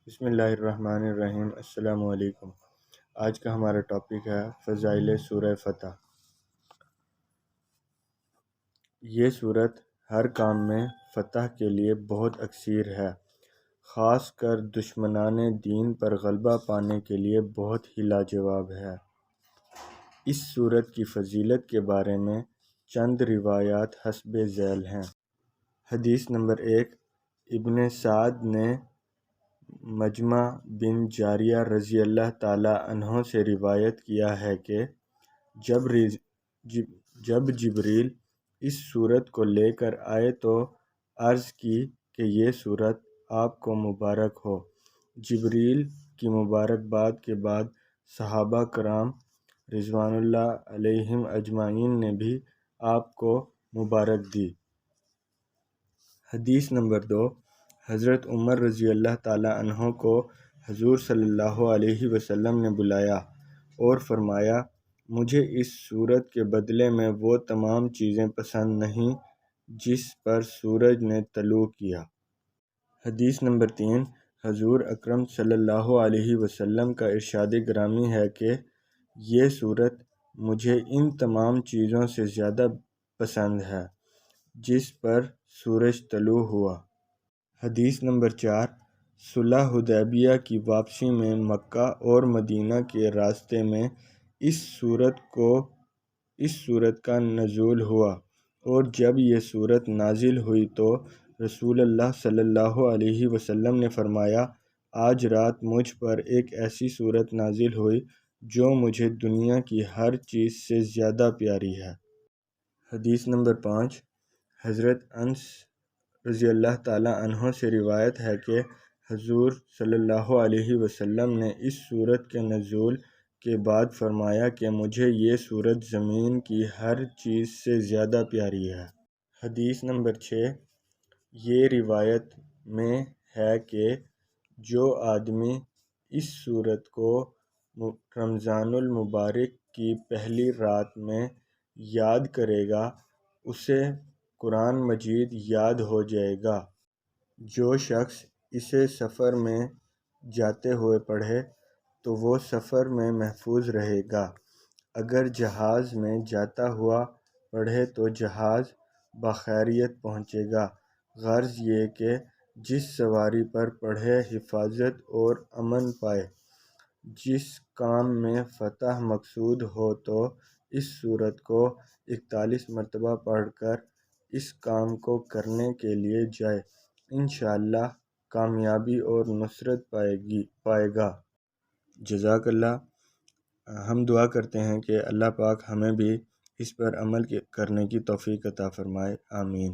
بسم اللہ الرحمن الرحیم۔ السلام علیکم۔ آج کا ہمارا ٹاپک ہے فضائل سورہ فتح۔ یہ صورت ہر کام میں فتح کے لیے بہت اکثیر ہے، خاص کر دشمنان دین پر غلبہ پانے کے لیے بہت ہی لاجواب ہے۔ اس صورت کی فضیلت کے بارے میں چند روایات حسب ذیل ہیں۔ حدیث نمبر 1، ابن سعد نے مجمع بن جاریہ رضی اللہ تعالی عنہ سے روایت کیا ہے کہ جب جبریل اس صورت کو لے کر آئے تو عرض کی کہ یہ صورت آپ کو مبارک ہو۔ جبریل کی مبارکباد کے بعد صحابہ کرام رضوان اللہ علیہم اجمعین نے بھی آپ کو مبارک دی۔ حدیث نمبر 2، حضرت عمر رضی اللہ تعالی عنہ کو حضور صلی اللہ علیہ وسلم نے بلایا اور فرمایا، مجھے اس صورت کے بدلے میں وہ تمام چیزیں پسند نہیں جس پر سورج نے طلوع کیا۔ حدیث نمبر 3، حضور اکرم صلی اللہ علیہ وسلم کا ارشاد گرامی ہے کہ یہ صورت مجھے ان تمام چیزوں سے زیادہ پسند ہے جس پر سورج طلوع ہوا۔ حدیث نمبر 4، صلح حدیبیہ کی واپسی میں مکہ اور مدینہ کے راستے میں اس صورت کا نزول ہوا، اور جب یہ صورت نازل ہوئی تو رسول اللہ صلی اللہ علیہ وسلم نے فرمایا، آج رات مجھ پر ایک ایسی صورت نازل ہوئی جو مجھے دنیا کی ہر چیز سے زیادہ پیاری ہے۔ حدیث نمبر 5، حضرت انس رضی اللہ تعالی عنہ سے روایت ہے کہ حضور صلی اللہ علیہ وسلم نے اس صورت کے نزول کے بعد فرمایا کہ مجھے یہ صورت زمین کی ہر چیز سے زیادہ پیاری ہے۔ حدیث نمبر 6، یہ روایت میں ہے کہ جو آدمی اس صورت کو رمضان المبارک کی پہلی رات میں یاد کرے گا اسے قرآن مجید یاد ہو جائے گا۔ جو شخص اسے سفر میں جاتے ہوئے پڑھے تو وہ سفر میں محفوظ رہے گا، اگر جہاز میں جاتا ہوا پڑھے تو جہاز بخیریت پہنچے گا۔ غرض یہ کہ جس سواری پر پڑھے حفاظت اور امن پائے۔ جس کام میں فتح مقصود ہو تو اس صورت کو 41 مرتبہ پڑھ کر اس کام کو کرنے کے لیے جائے، انشاءاللہ کامیابی اور نصرت پائے گا۔ جزاک اللہ۔ ہم دعا کرتے ہیں کہ اللہ پاک ہمیں بھی اس پر عمل کرنے کی توفیق عطا فرمائے، آمین۔